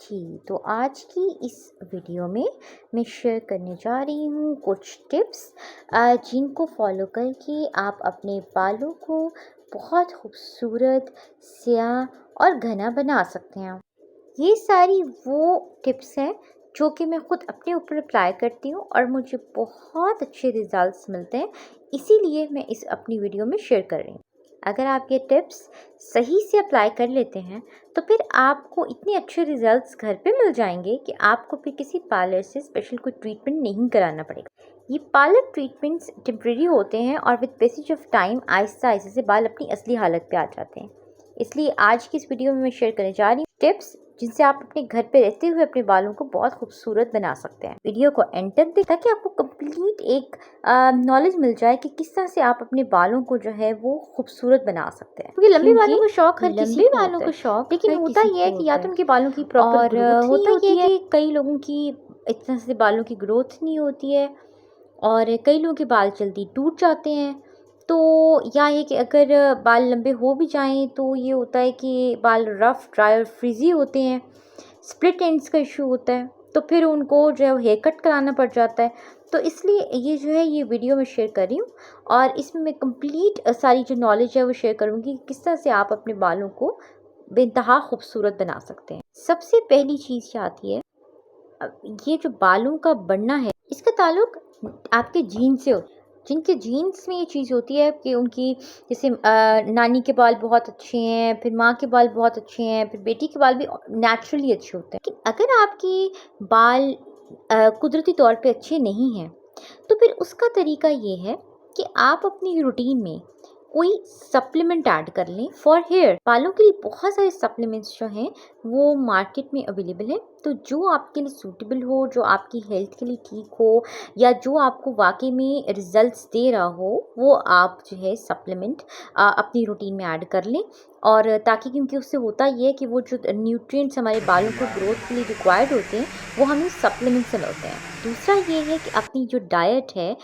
जी, तो आज की इस वीडियो में मैं शेयर करने जा रही हूँ कुछ टिप्स जिनको फॉलो करके आप अपने बालों को बहुत खूबसूरत, स्याह और घना बना सकते हैं। ये सारी वो टिप्स हैं जो कि मैं खुद अपने ऊपर अप्लाई करती हूँ और मुझे बहुत अच्छे रिजल्ट्स मिलते हैं, इसीलिए मैं इस अपनी वीडियो में शेयर कर रही हूँ। अगर आप ये टिप्स सही से अप्लाई कर लेते हैं तो फिर आपको इतने अच्छे रिजल्ट्स घर पे मिल जाएंगे कि आपको फिर किसी पार्लर से स्पेशल कोई ट्रीटमेंट नहीं कराना पड़ेगा। ये पार्लर ट्रीटमेंट्स टेम्प्रेरी होते हैं और with passage of time Aahista Aahista से बाल अपनी असली हालत पे आ जाते हैं। इसलिए आज की इस वीडियो में मैं शेयर करने जा रही हूँ टिप्स जिनसे आप अपने घर पे रहते हुए अपने बालों को बहुत खूबसूरत बना सकते हैं। वीडियो को एंड तक देखें ताकि आपको कंप्लीट एक नॉलेज मिल जाए कि किस तरह से आप अपने बालों को जो है वो खूबसूरत बना सकते हैं। क्योंकि लंबे बालों का शौक हर किसी को होता है, लेकिन होता यह है कि या तो उनके बालों की प्रॉपर ग्रोथ नहीं होती है, कि कई लोगों की इस तरह से बालों की ग्रोथ नहीं होती है और कई लोगों के बाल जल्दी टूट जाते हैं। तो या ये कि अगर बाल लंबे हो भी जाएं तो ये होता है कि बाल रफ, ड्राई और फ्रिजी होते हैं। स्प्लिट एंड्स का इशू होता है, तो फिर उनको जो है हेयर कट कराना पड़ जाता है। तो इसलिए ये जो है ये वीडियो मैं शेयर कर रही हूँ और इसमें मैं कंप्लीट सारी जो नॉलेज है वो शेयर करूँगी कि किस तरह से आप अपने बालों को बेइंतहा खूबसूरत बना सकते हैं। सबसे पहली चीज़ क्या आती है, ये जो बालों का बढ़ना है इसका ताल्लुक आपके जीन से होता है। जिनके जीन्स में ये चीज़ होती है कि उनकी जैसे नानी के बाल बहुत अच्छे हैं, फिर माँ के बाल बहुत अच्छे हैं, फिर बेटी के बाल भी नेचुरली अच्छे होते हैं। लेकिन अगर आपके बाल कुदरती तौर पे अच्छे नहीं हैं तो फिर उसका तरीका ये है कि आप अपनी रूटीन में कोई सप्लीमेंट ऐड कर लें फॉर हेयर। बालों के लिए बहुत सारे सप्लीमेंट्स जो हैं वो मार्केट में अवेलेबल है, तो जो आपके लिए सूटेबल हो, जो आपकी हेल्थ के लिए ठीक हो या जो आपको वाकई में रिजल्ट्स दे रहा हो, वो आप जो है सप्लीमेंट अपनी रूटीन में ऐड कर लें। और ताकि क्योंकि उससे होता ये है कि वो जो न्यूट्रिएंट्स हमारे बालों को ग्रोथ के लिए रिक्वायर्ड होते हैं वो हमें सप्लीमेंट से मिलते हैं। दूसरा ये है कि अपनी जो डाइट है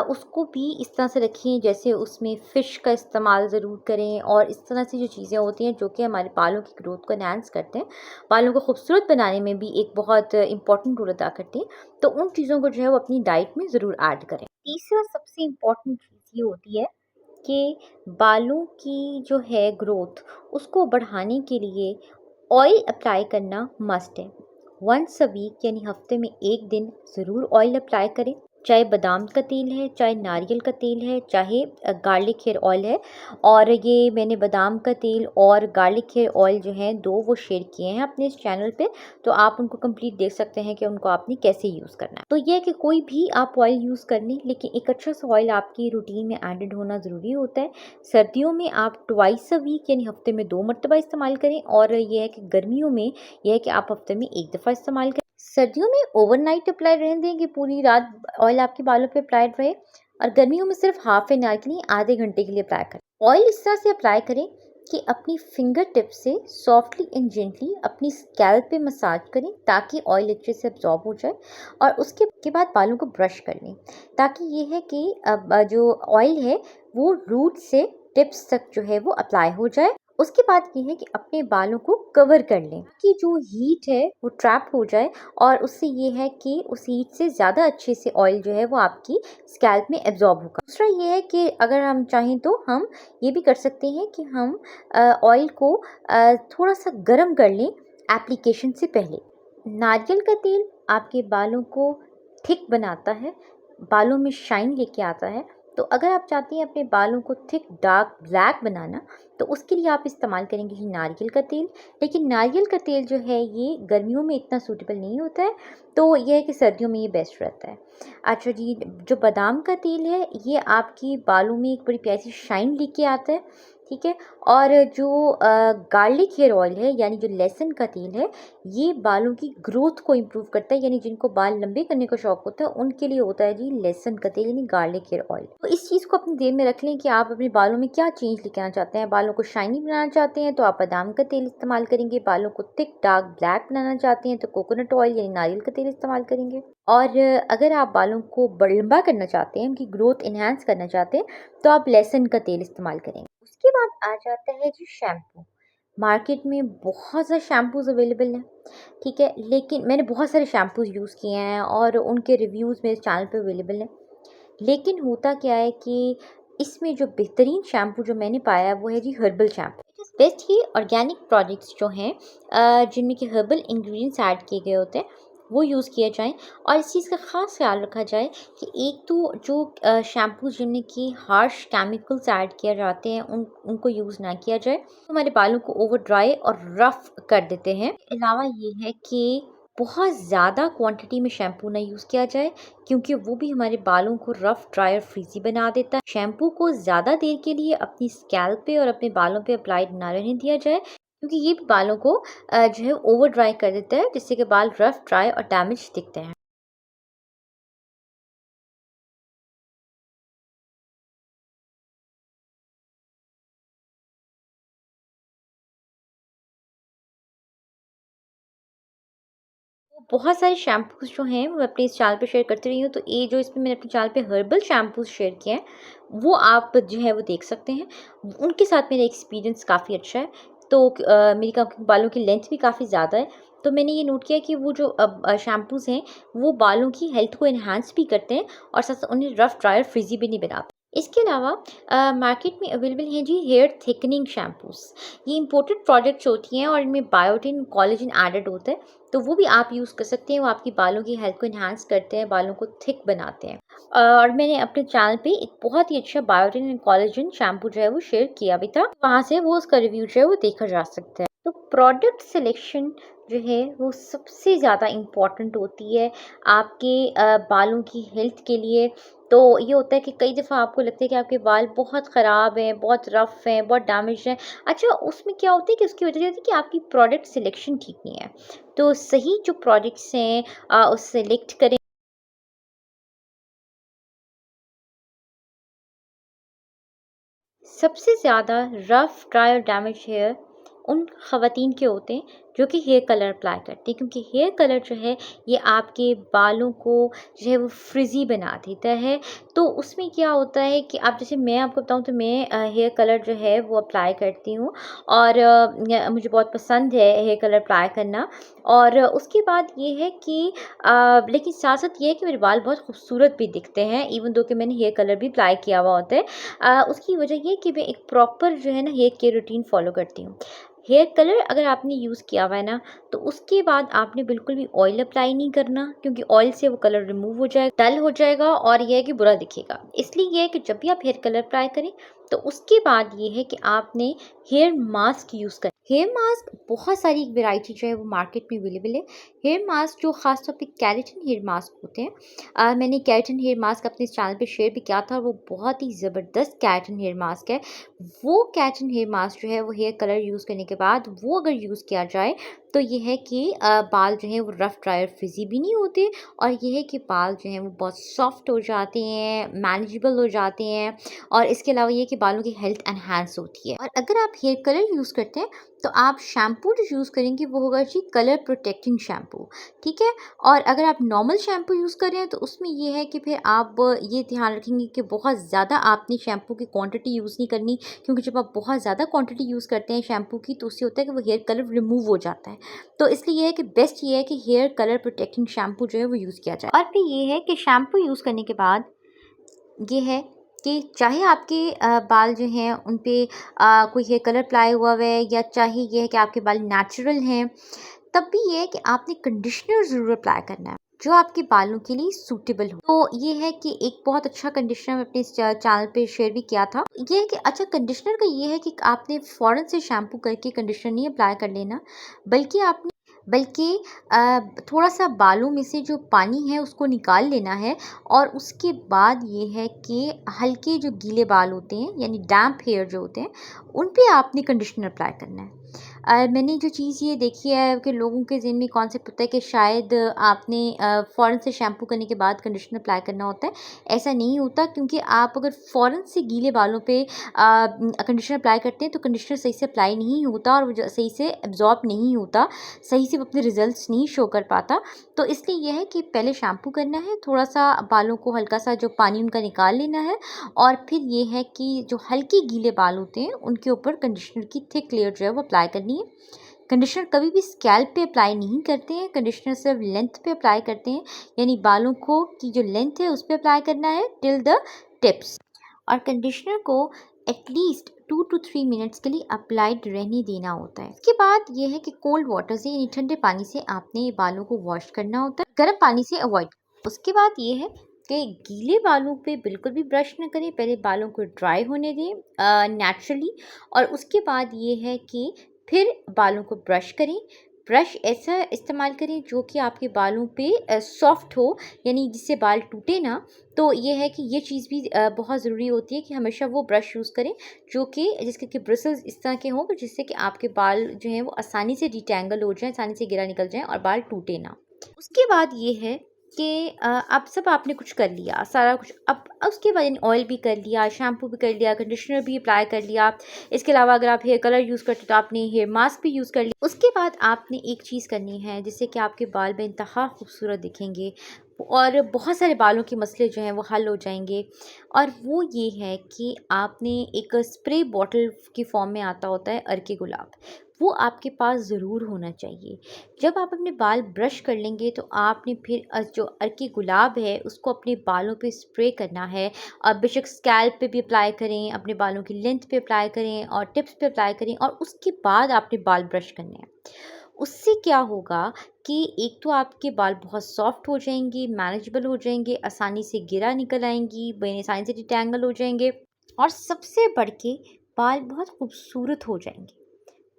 उसको भी इस तरह से रखें जैसे उसमें फ़िश का इस्तेमाल ज़रूर करें और इस तरह से जो चीज़ें होती हैं जो कि हमारे बालों की ग्रोथ को एनहांस करते हैं, बालों को खूबसूरत बनाने में भी एक बहुत इम्पॉर्टेंट रोल अदा करती हैं। तो उन चीज़ों को जो है वो अपनी डाइट में ज़रूर ऐड करें। तीसरा सबसे इम्पॉर्टेंट चीज़ ये होती है कि बालों की जो है ग्रोथ उसको बढ़ाने के लिए ऑयल अप्लाई करना मस्ट है। वंस अ वीक यानी हफ्ते में एक दिन ज़रूर ऑयल अप्लाई करें, चाहे बादाम का तेल है, चाहे नारियल का तेल है, चाहे गार्लिक हेयर ऑयल है। और ये मैंने बादाम का तेल और गार्लिक हेयर ऑयल जो हैं दो वो शेयर किए हैं अपने इस चैनल पे, तो आप उनको कंप्लीट देख सकते हैं कि उनको आपने कैसे यूज़ करना है। तो ये है कि कोई भी आप ऑयल यूज़ कर लें, लेकिन एक अच्छा सा ऑयल आपकी रूटीन में एडेड होना ज़रूरी होता है। सर्दियों में आप ट्वाइस अ वीक यानी हफ्ते में 2 मरतबा इस्तेमाल करें, और ये है कि गर्मियों में ये है कि आप हफ्ते में 1 दफ़ा इस्तेमाल करें। सर्दियों में ओवरनाइट अप्लाई रहने दें कि पूरी रात ऑयल आपके बालों पे अप्लाइड रहे, और गर्मियों में सिर्फ हाफ एन आवर के लिए, आधे घंटे के लिए अप्लाई करें। ऑयल इस तरह से अप्लाई करें कि अपनी फिंगर टिप से सॉफ्टली एंड जेंटली अपनी स्कैल्प पे मसाज करें ताकि ऑयल अच्छे से अब्जॉर्ब हो जाए, और उसके के बाद बालों को ब्रश कर लें ताकि ये है कि अब जो ऑयल है वो रूट से टिप्स तक जो है वो अप्लाई हो जाए। उसके बाद ये है कि अपने बालों को कवर कर लें कि जो हीट है वो ट्रैप हो जाए, और उससे ये है कि उस हीट से ज़्यादा अच्छे से ऑयल जो है वो आपकी स्कैल्प में एब्जॉर्ब होगा। दूसरा ये है कि अगर हम चाहें तो हम ये भी कर सकते हैं कि हम ऑयल को थोड़ा सा गर्म कर लें एप्लीकेशन से पहले। नारियल का तेल आपके बालों को थिक बनाता है, बालों में शाइन लेके आता है। तो अगर आप चाहती हैं अपने बालों को थिक डार्क ब्लैक बनाना तो उसके लिए आप इस्तेमाल करेंगे ही नारियल का तेल। लेकिन नारियल का तेल जो है ये गर्मियों में इतना सूटेबल नहीं होता है, तो ये है कि सर्दियों में ये बेस्ट रहता है। अच्छा जी, जो बादाम का तेल है ये आपकी बालों में एक बड़ी प्यारी सी शाइन लेके आता है, ठीक है। और जो गार्लिक हेयर ऑयल है यानी जो लहसुन का तेल है, ये बालों की ग्रोथ को इम्प्रूव करता है, यानी जिनको बाल लंबे करने का शौक होता है उनके लिए होता है जी लहसुन का तेल यानी गार्लिक हेयर ऑयल। तो इस चीज़ को अपनी जेब में रख लें कि आप अपने बालों में क्या चेंज लेके आना चाहते हैं। बालों को शाइनी बनाना चाहते हैं तो आप बादाम का तेल इस्तेमाल करेंगे, बालों को थिक डार्क ब्लैक बनाना चाहते हैं तो कोकोनट ऑयल यानी नारियल का तेल इस्तेमाल करेंगे, और अगर आप बालों को लंबा करना चाहते हैं, उनकी ग्रोथ इन्हांस करना चाहते हैं, तो आप लहसुन का तेल इस्तेमाल करेंगे। उसके बाद आ जाता है जी शैम्पू। मार्केट में बहुत सारे शैम्पूज़ अवेलेबल हैं, ठीक है? लेकिन मैंने बहुत सारे शैम्पूज़ यूज़ किए हैं और उनके रिव्यूज़ मेरे चैनल पे अवेलेबल हैं। लेकिन होता क्या है कि इसमें जो बेहतरीन शैम्पू जो मैंने पाया है वो है जी herbal shampoo. It is best कि ऑर्गेनिक प्रोडक्ट्स जो हैं जिनमें कि हर्बल इंग्रेडिएंट्स ऐड किए गए होते हैं वो यूज़ किए जाएँ और इस चीज़ का ख़ास ख़्याल रखा जाए कि एक तो जो शैम्पूज़ जिनमें कि हार्श केमिकल्स ऐड किए जाते हैं उनको यूज़ ना किया जाए। हमारे बालों को ओवर ड्राई और रफ़ कर देते हैं। अलावा ये है कि बहुत ज़्यादा क्वांटिटी में शैम्पू ना यूज़ किया जाए क्योंकि वो भी हमारे बालों को रफ़, ड्राई और फ्रीज़ी बना देता है। शैम्पू को ज़्यादा देर के लिए अपनी स्कैल्प पे और अपने बालों पे अप्लाइड ना रहने दिया जाए क्योंकि ये भी बालों को जो है ओवर ड्राई कर देता है जिससे कि बाल रफ़, ड्राई और डैमेज दिखते हैं। बहुत सारे शैम्पूज़ जो हैं वो मैं अपने इस चैनल पे शेयर करती रही हूँ, तो ये जो इसमें मैंने अपने चैनल पे हर्बल शैम्पूज़ शेयर किए हैं, वो आप जो है वो देख सकते हैं। उनके साथ मेरा एक्सपीरियंस काफ़ी अच्छा है। तो मेरी बालों की लेंथ भी काफ़ी ज़्यादा है, तो मैंने ये नोट किया कि वो जो शैम्पूज़ हैं, वो बालों की हेल्थ को एनहांस भी करते हैं और साथ-साथ उन्हें रफ़, ड्राई और फ्रिज़ी भी नहीं बनाते। इसके अलावा मार्केट में अवेलेबल हैं जी हेयर थिकनिंग शैम्पूज़। ये इम्पोर्टेड प्रोडक्ट्स होती हैं और इनमें बायोटिन, कोलेजन एडेड होता है। तो वो भी आप यूज़ कर सकते हैं, वो आपकी बालों की हेल्थ को एनहांस करते हैं, बालों को थिक बनाते हैं। और मैंने अपने चैनल पे एक बहुत ही अच्छा बायोटिन एंड कोलेजन शैम्पू जो है वो शेयर किया भी था, वहाँ से वो उसका रिव्यू जो है वो देखा जा सकता है। तो प्रोडक्ट सिलेक्शन जो है वो सबसे ज़्यादा इम्पोर्टेंट होती है आपके बालों की हेल्थ के लिए। तो ये होता है कि कई दफ़ा आपको लगता है कि आपके बाल बहुत ख़राब हैं, बहुत रफ़ हैं, बहुत डैमेज हैं। अच्छा, उसमें क्या होता है कि उसकी वजह ये होती है कि आपकी प्रोडक्ट सिलेक्शन ठीक नहीं है। तो सही जो प्रोडक्ट्स हैं उस सेलेक्ट करें। सबसे ज़्यादा रफ़, ड्राई और डैमेज हेयर उन ख़वातीन के होते हैं जो कि हेयर कलर अप्लाई करती हैं क्योंकि हेयर कलर जो है ये आपके बालों को जो है वो फ्रिज़ी बना देता है। तो उसमें क्या होता है कि आप जैसे मैं आपको बताऊँ तो मैं हेयर कलर जो है वो अप्लाई करती हूँ और मुझे बहुत पसंद है हेयर कलर अप्लाई करना। और उसके बाद ये है कि लेकिन साथ-साथ ये है कि मेरे बाल बहुत खूबसूरत भी दिखते हैं इवन दो कि मैंने हेयर कलर भी अप्लाई किया हुआ होता है। उसकी वजह ये है कि मैं एक प्रॉपर जो है ना हेयर केयर रूटीन फ़ॉलो करती हूँ। हेयर कलर अगर आपने यूज़ किया हुआ है ना, तो उसके बाद आपने बिल्कुल भी ऑयल अप्लाई नहीं करना क्योंकि ऑयल से वो कलर रिमूव हो जाएगा, डल हो जाएगा और ये है कि बुरा दिखेगा। इसलिए ये है कि जब भी आप हेयर कलर अप्लाई करें, तो उसके बाद ये है कि आपने हेयर मास्क यूज़ करें। हेयर मास्क बहुत सारी वैरायटी जो है वो मार्केट में अवेलेबल है। हेयर मास्क जो ख़ास तौर पे केराटिन हेयर मास्क होते हैं, मैंने केराटिन हेयर मास्क अपने इस चैनल पे शेयर भी किया था और वो बहुत ही ज़बरदस्त केराटिन हेयर मास्क है। वो केराटिन हेयर मास्क जो है वो हेयर कलर यूज़ करने के बाद वो अगर यूज़ किया जाए तो ये है कि बाल जो हैं वो रफ़, ड्राई और फ्रिज़ी भी नहीं होते और ये है कि बाल जो हैं वो बहुत सॉफ्ट हो जाते हैं, मैनेजेबल हो जाते हैं और इसके अलावा ये है कि बालों की हेल्थ एनहांस होती है। और अगर आप हेयर कलर यूज़ करते हैं तो आप शैम्पू जो यूज़ करेंगे वो होगा जी कलर प्रोटेक्टिंग शैम्पू, ठीक है? और अगर आप नॉर्मल शैम्पू यूज़ कर रहे हैं तो उसमें ये है कि फिर आप ये ध्यान रखेंगे कि बहुत ज़्यादा आपने शैम्पू की क्वांटिटी यूज़ नहीं करनी क्योंकि जब आप बहुत ज़्यादा क्वांटिटी यूज़ करते हैं शैम्पू की तो उससे होता है कि वो हेयर कलर रिमूव हो जाता है। तो इसलिए ये है कि बेस्ट ये है कि हेयर कलर प्रोटेक्टिंग शैम्पू जो है वो यूज़ किया जाए। और फिर ये है कि शैम्पू यूज़ करने के बाद ये है कि चाहे आपके बाल जो हैं उन पे कोई हेयर कलर अप्लाई हुआ हुआ है या चाहे ये है कि आपके बाल नेचुरल हैं, तब भी ये है कि आपने कंडीशनर ज़रूर अप्लाई करना है, जो आपके बालों के लिए सूटेबल हो। तो ये है कि एक बहुत अच्छा कंडीशनर मैं अपने इस चैनल पे शेयर भी किया था। ये है कि अच्छा कंडीशनर का ये है कि आपने फ़ौरन से शैम्पू करके कंडीशनर नहीं अप्लाई कर लेना, बल्कि आपने बल्कि थोड़ा-सा बालों में से जो पानी है उसको निकाल लेना है और उसके बाद ये है कि हल्के जो गीले बाल होते हैं यानी डैम्प हेयर जो होते हैं, उन पे आपने कंडीशनर अप्लाई करना है। मैंने जो चीज़ ये देखी है कि लोगों के ज़हन में कॉन्सेप्ट होता है कि शायद आपने फ़ौरन से शैम्पू करने के बाद कंडीशनर अप्लाई करना होता है। ऐसा नहीं होता क्योंकि आप अगर फ़ौरन से गीले बालों पे कंडीशनर अप्लाई करते हैं तो कंडीशनर सही से अप्लाई नहीं होता और वो सही से एब्ज़ॉर्ब नहीं होता, सही से वो अपने रिज़ल्ट्स नहीं शो कर पाता। तो इसलिए ये है कि पहले शैम्पू करना है, थोड़ा-सा बालों को हल्का-सा जो पानी उनका निकाल लेना है और फिर ये है कि जो हल्के गीले बाल होते हैं, उनके ऊपर कंडीशनर की थिक लेयर जो है वो अप्लाई करनी करनी है। कंडीशनर कभी भी स्कैल्प पे अप्लाई नहीं करते हैं, कंडीशनर सिर्फ लेंथ पे अप्लाई करते हैं, यानी बालों को की जो लेंथ है उस पे अप्लाई करना है टिल द टिप्स। और कंडीशनर को एटलीस्ट 2 to 3 मिनट्स के लिए अप्लाइड रहने देना होता है। इसके बाद ये है कि कोल्ड वाटर से यानी ठंडे पानी से आपने बालों को वॉश करना होता है, गर्म पानी से अवॉइड। उसके बाद ये है कि गीले बालों पे बिल्कुल भी ब्रश न करें, पहले बालों को ड्राई होने दें नेचुरली, और उसके बाद ये है कि फिर बालों को ब्रश करें। ब्रश ऐसा इस्तेमाल करें जो कि आपके बालों पे सॉफ्ट हो, यानी जिससे बाल टूटे ना। तो ये है कि ये चीज़ भी बहुत ज़रूरी होती है कि हमेशा वो ब्रश यूज़ करें जो कि जिसके कि ब्रिसल्स इस तरह के हों जिससे कि आपके बाल जो हैं वो आसानी से डिटेंगल हो जाएं, आसानी से गिरा निकल जाएं और बाल टूटे ना। उसके बाद ये है कि अब सब आपने कुछ कर लिया, सारा कुछ। अब उसके बाद ऑयल भी कर लिया, शैम्पू भी कर लिया, कंडीशनर भी अप्लाई कर लिया। इसके अलावा अगर आप हेयर कलर यूज़ करते हो तो आपने हेयर मास्क भी यूज़ कर लिया। उसके बाद आपने एक चीज़ करनी है जिससे कि आपके बाल बेइंतहा खूबसूरत दिखेंगे और बहुत सारे बालों के मसले जो हैं वो हल हो जाएंगे। और वो ये है कि आपने एक स्प्रे बॉटल की फॉर्म में आता होता है अर्के गुलाब, वो आपके पास ज़रूर होना चाहिए। जब आप अपने बाल ब्रश कर लेंगे तो आपने फिर जो अर्के गुलाब है उसको अपने बालों पे स्प्रे करना है। और बेशक स्कैल्प पे भी अप्लाई करें, अपने बालों की लेंथ पे अप्लाई करें और टिप्स पे अप्लाई करें, और उसके बाद आपने बाल ब्रश करने हैं। उससे क्या होगा कि एक तो आपके बाल बहुत सॉफ्ट हो जाएंगे, मैनेजेबल हो जाएंगे, आसानी से गिरा निकल आएंगी, आसानी से डिटेंगल हो जाएंगे, और सबसे बढ़ के बाल बहुत खूबसूरत हो जाएंगे।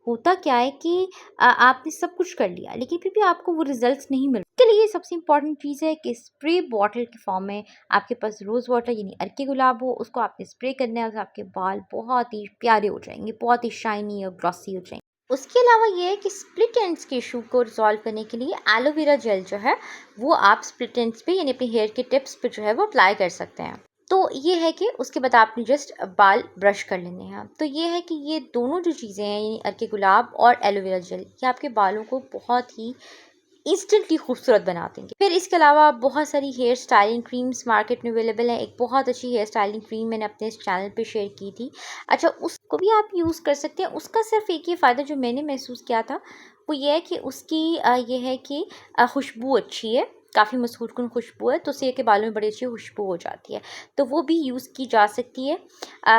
होता क्या है कि आपने सब कुछ कर लिया लेकिन फिर भी आपको वो रिजल्ट्स नहीं मिल। इसके लिए सबसे इम्पॉर्टेंट चीज़ है कि स्प्रे बॉटल के फॉर्म में आपके पास रोज़ वाटर यानी अर्के गुलाब हो, उसको आपने स्प्रे करना है और आपके बाल बहुत ही प्यारे हो जाएंगे, बहुत ही शाइनी और ग्लॉसी हो जाएंगे। उसके अलावा ये है कि स्प्लिट एंड्स के इशू को रिजॉल्व करने के लिए एलोवेरा जेल जो है वो आप स्प्लिट एंड्स पे यानी अपने हेयर के टिप्स पे जो है वो अप्लाई कर सकते हैं। तो ये है कि उसके बाद आपने जस्ट बाल ब्रश कर लेने हैं। तो ये है कि ये दोनों जो चीज़ें हैं यानी अर्के गुलाब और एलोवेरा जेल, ये आपके बालों को बहुत ही इंस्टेंटली खूबसूरत बना देंगे। फिर इसके अलावा बहुत सारी हेयर स्टाइलिंग क्रीम्स मार्केट में अवेलेबल है। एक बहुत अच्छी हेयर स्टाइलिंग क्रीम मैंने अपने इस चैनल पे शेयर की थी। अच्छा, उसको भी आप यूज़ कर सकते हैं। उसका सिर्फ एक ही फ़ायदा जो मैंने महसूस किया था वो ये है कि उसकी ये है कि खुशबू अच्छी है, काफ़ी मसूरकुन खुशबू है, तो उससे के बालों में बड़ी अच्छी खुशबू हो जाती है। तो वो भी यूज़ की जा सकती है।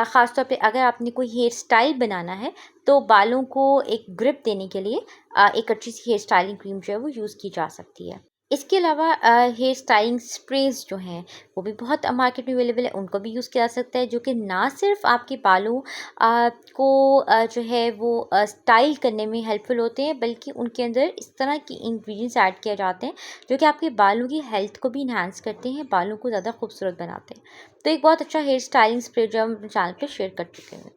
ख़ास तौर पे अगर आपने कोई हेयर स्टाइल बनाना है तो बालों को एक ग्रिप देने के लिए एक अच्छी सी हेयर स्टाइलिंग क्रीम जो है वो यूज़ की जा सकती है। इसके अलावा हेयर स्टाइलिंग स्प्रेज जो हैं वो भी बहुत मार्केट में अवेलेबल है, उनको भी यूज़ किया जा सकता है, जो कि ना सिर्फ आपके बालों को जो है वो स्टाइल करने में हेल्पफुल होते हैं, बल्कि उनके अंदर इस तरह की इंग्रेडिएंट्स ऐड किए जाते हैं जो कि आपके बालों की हेल्थ को भी इन्हांस करते हैं, बालों को ज़्यादा खूबसूरत बनाते हैं। तो एक बहुत अच्छा हेयर स्टाइलिंग स्प्रे जो हम अपने चैनल पर शेयर कर चुके हैं,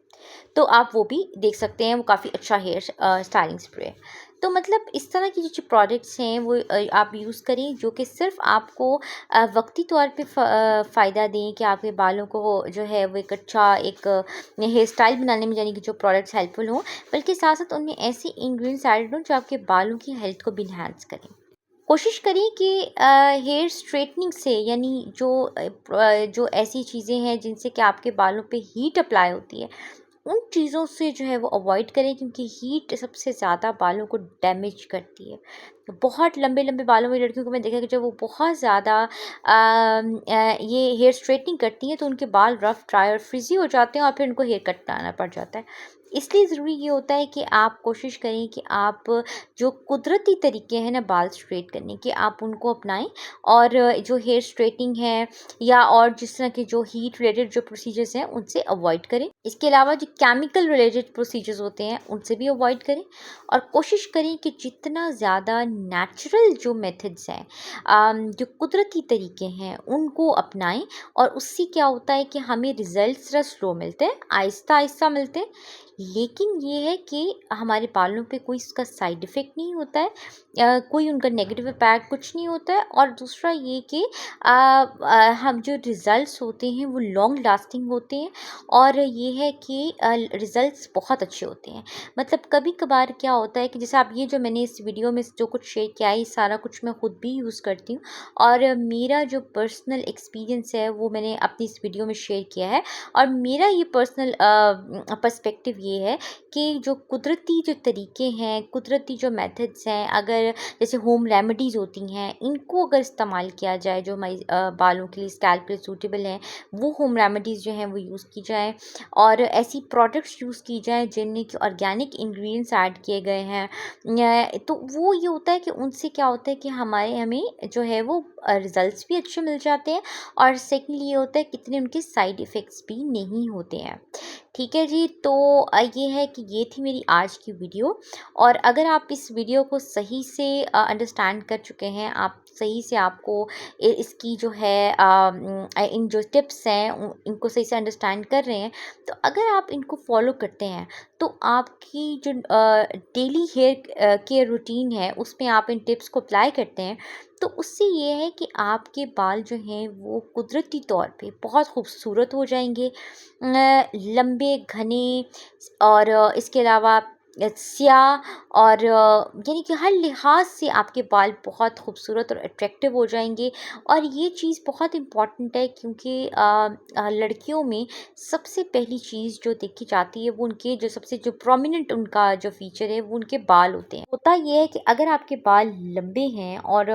तो आप वो भी देख सकते हैं, वो काफ़ी अच्छा हेयर स्टाइलिंग स्प्रे है। तो मतलब इस तरह की जो प्रोडक्ट्स हैं वो आप यूज़ करें जो कि सिर्फ आपको वक्ती तौर पे फ़ायदा दें कि आपके बालों को जो है वो एक अच्छा एक हेयर स्टाइल बनाने में यानी कि जो प्रोडक्ट्स हेल्पफुल हों, बल्कि साथ साथ उनमें ऐसे इंग्रेडिएंट्स ऐड हों जो आपके बालों की हेल्थ को भी इन्हांस करें। कोशिश करें कि हेयर स्ट्रेटनिंग से यानी जो ऐसी चीज़ें हैं जिनसे कि आपके बालों पे हीट अप्लाई होती है, उन चीज़ों से जो है वो अवॉइड करें, क्योंकि हीट सबसे ज़्यादा बालों को डैमेज करती है। तो बहुत लंबे लंबे बालों में लड़कियों को मैं देखा कि जब वो बहुत ज़्यादा ये हेयर स्ट्रेटनिंग करती हैं तो उनके बाल रफ ड्राई और फ्रिजी हो जाते हैं और फिर उनको हेयर कट कराना पड़ जाता है। इसलिए ज़रूरी ये होता है कि आप कोशिश करें कि आप जो कुदरती तरीके हैं ना बाल स्ट्रेट करने के, आप उनको अपनाएं, और जो हेयर स्ट्रेटिंग है या और जिस तरह के जो हीट रिलेटेड जो प्रोसीजर्स हैं उनसे अवॉइड करें। इसके अलावा जो केमिकल रिलेटेड प्रोसीजर्स होते हैं उनसे भी अवॉइड करें, और कोशिश करें कि जितना ज़्यादा नेचुरल जो मेथड्स हैं, जो कुदरती तरीके हैं उनको अपनाएं। और उससे क्या होता है कि हमें रिजल्ट्स ज़रा स्लो मिलते हैं, आहिस्ता आहिस्ता मिलते हैं, लेकिन ये है कि हमारे बालों पे कोई इसका साइड इफ़ेक्ट नहीं होता है, कोई उनका नेगेटिव इम्पैक्ट कुछ नहीं होता है। और दूसरा ये कि हम जो रिज़ल्ट्स होते हैं वो लॉन्ग लास्टिंग होते हैं, और ये है कि रिज़ल्ट्स बहुत अच्छे होते हैं। मतलब कभी कभार क्या होता है कि जैसे आप ये जो मैंने इस वीडियो में जो कुछ शेयर किया है, ये सारा कुछ मैं खुद भी यूज़ करती हूँ, और मेरा जो पर्सनल एक्सपीरियंस है वो मैंने अपनी इस वीडियो में शेयर किया है। और मेरा ये पर्सनल पर्सपेक्टिव ये ये है कि जो कुदरती जो तरीके हैं, कुदरती जो मेथड्स हैं, अगर जैसे होम रेमेडीज़ होती हैं, इनको अगर इस्तेमाल किया जाए जो हमारी बालों के लिए, स्कैल्प के लिए सूटेबल हैं, वो होम रेमेडीज़ जो हैं वो यूज़ की जाएँ और ऐसी प्रोडक्ट्स यूज़ की जाएँ जिनमें कि ऑर्गेनिक इंग्रेडिएंट्स ऐड किए गए हैं। तो वो ये होता है कि उनसे क्या होता है कि हमें जो है वो रिज़ल्ट्स भी अच्छे मिल जाते हैं और सेकंडली ये होता है कि इतने उनके साइड इफ़ेक्ट्स भी नहीं होते हैं। ठीक है जी, तो ये है कि ये थी मेरी आज की वीडियो और अगर आप इस वीडियो को सही से अंडरस्टैंड कर चुके हैं, आप सही से आपको इसकी जो है इन जो टिप्स हैं इनको सही से अंडरस्टैंड कर रहे हैं, तो अगर आप इनको फॉलो करते हैं तो आपकी जो डेली हेयर केयर रूटीन है उसमें आप इन टिप्स को अप्लाई करते हैं, तो उससे ये है कि आपके बाल जो हैं वो कुदरती तौर पे बहुत खूबसूरत हो जाएंगे, लंबे घने और इसके अलावा स्याह और यानी कि हर लिहाज से आपके बाल बहुत खूबसूरत और अट्रैक्टिव हो जाएंगे। और ये चीज़ बहुत इम्पॉर्टेंट है क्योंकि लड़कियों में सबसे पहली चीज़ जो देखी जाती है वो उनके जो सबसे जो प्रोमिनेंट उनका जो फीचर है वो उनके बाल होते हैं। होता ये है कि अगर आपके बाल लंबे हैं और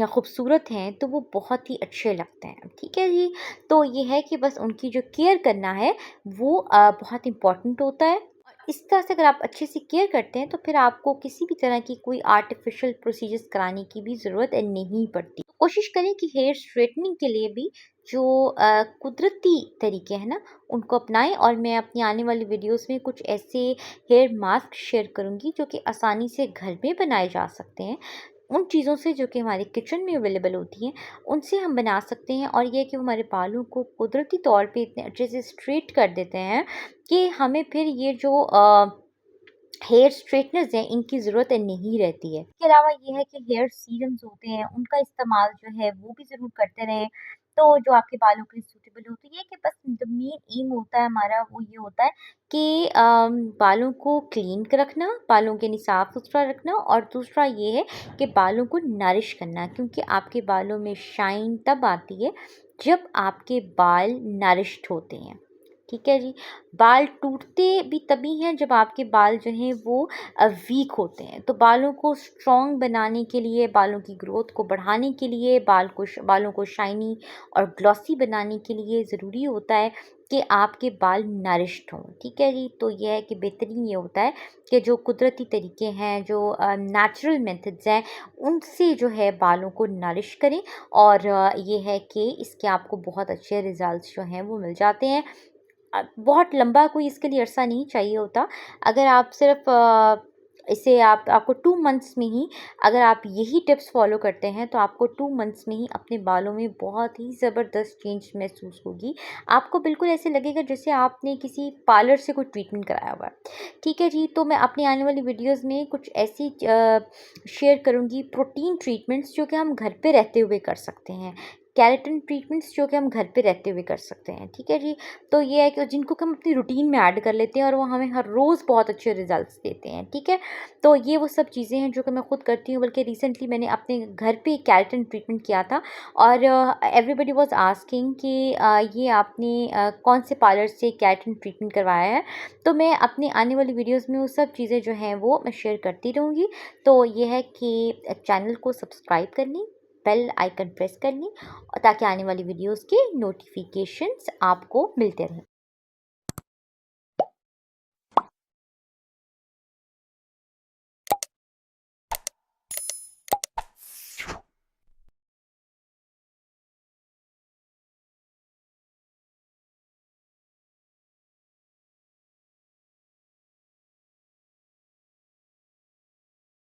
खूबसूरत हैं तो वो बहुत ही अच्छे लगते हैं। ठीक है जी, तो ये है कि बस उनकी जो केयर करना है वो बहुत इम्पॉर्टेंट होता है। और इस तरह से अगर आप अच्छे से केयर करते हैं तो फिर आपको किसी भी तरह की कोई आर्टिफिशियल प्रोसीजर्स कराने की भी ज़रूरत नहीं पड़ती। कोशिश करें कि हेयर स्ट्रेटनिंग के लिए भी जो कुदरती तरीके हैं ना उनको अपनाएं और मैं अपनी आने वाली वीडियोस में कुछ ऐसे हेयर मास्क शेयर करूंगी जो कि आसानी से घर में बनाए जा सकते हैं। उन चीज़ों से जो कि हमारे किचन में अवेलेबल होती हैं उनसे हम बना सकते हैं और ये है कि वो हमारे बालों को कुदरती तौर पे इतने अच्छे से स्ट्रेट कर देते हैं कि हमें फिर ये जो हेयर स्ट्रेटनर्स हैं इनकी ज़रूरत नहीं रहती है। इसके अलावा ये है कि हेयर सीरम्स होते हैं उनका इस्तेमाल जो है वो भी ज़रूर करते रहें। तो जो आपके बालों के लिए सूटेबल होती है कि बस द मेन एम होता है हमारा वो ये होता है कि बालों को क्लीन रखना, बालों के साफ-सुथरा रखना और दूसरा ये है कि बालों को नरिश करना क्योंकि आपके बालों में शाइन तब आती है जब आपके बाल नरिश्ड होते हैं। ठीक है जी, बाल टूटते भी तभी हैं जब आपके बाल जो हैं वो वीक होते हैं। तो बालों को स्ट्रॉन्ग बनाने के लिए, बालों की ग्रोथ को बढ़ाने के लिए, बालों को शाइनी और ग्लॉसी बनाने के लिए ज़रूरी होता है कि आपके बाल नरिश्ड हों। ठीक है जी, तो ये है कि बेहतरीन ये होता है कि जो कुदरती तरीके हैं, जो नेचुरल मेथड्स हैं, उनसे जो है बालों को नरिश करें और ये है कि इसके आपको बहुत अच्छे रिज़ल्ट्स जो हैं वो मिल जाते हैं। बहुत लंबा कोई इसके लिए अरसा नहीं चाहिए होता। अगर आप सिर्फ़ इसे आपको 2 मंथ्स में ही अगर आप यही टिप्स फ़ॉलो करते हैं तो आपको 2 मंथ्स में ही अपने बालों में बहुत ही ज़बरदस्त चेंज महसूस होगी। आपको बिल्कुल ऐसे लगेगा जैसे आपने किसी पार्लर से कोई ट्रीटमेंट कराया हुआ है। ठीक है जी, तो मैं अपनी आने वाली वीडियोज़ में कुछ ऐसी शेयर करूँगी प्रोटीन ट्रीटमेंट्स जो कि हम घर पे रहते हुए कर सकते हैं। केराटिन ट्रीटमेंट्स जो कि हम घर पे रहते हुए कर सकते हैं। ठीक है जी, तो ये है कि जिनको कि हम अपनी रूटीन में ऐड कर लेते हैं और वो हमें हर रोज़ बहुत अच्छे रिजल्ट्स देते हैं। ठीक है, तो ये वो सब चीज़ें हैं जो कि मैं खुद करती हूँ, बल्कि रिसेंटली मैंने अपने घर पे केराटिन ट्रीटमेंट किया था और एवरीबडी वाज आस्किंग कि ये आपने कौन से पार्लर से केराटिन ट्रीटमेंट करवाया है। तो मैं अपनी आने वाली वीडियोज़ में वो सब चीज़ें जो हैं वो मैं शेयर करती रहूँगी। तो ये है कि चैनल को सब्सक्राइब करनी, बेल आइकन प्रेस करनी ताकि आने वाली वीडियोस के नोटिफिकेशंस आपको मिलते रहें।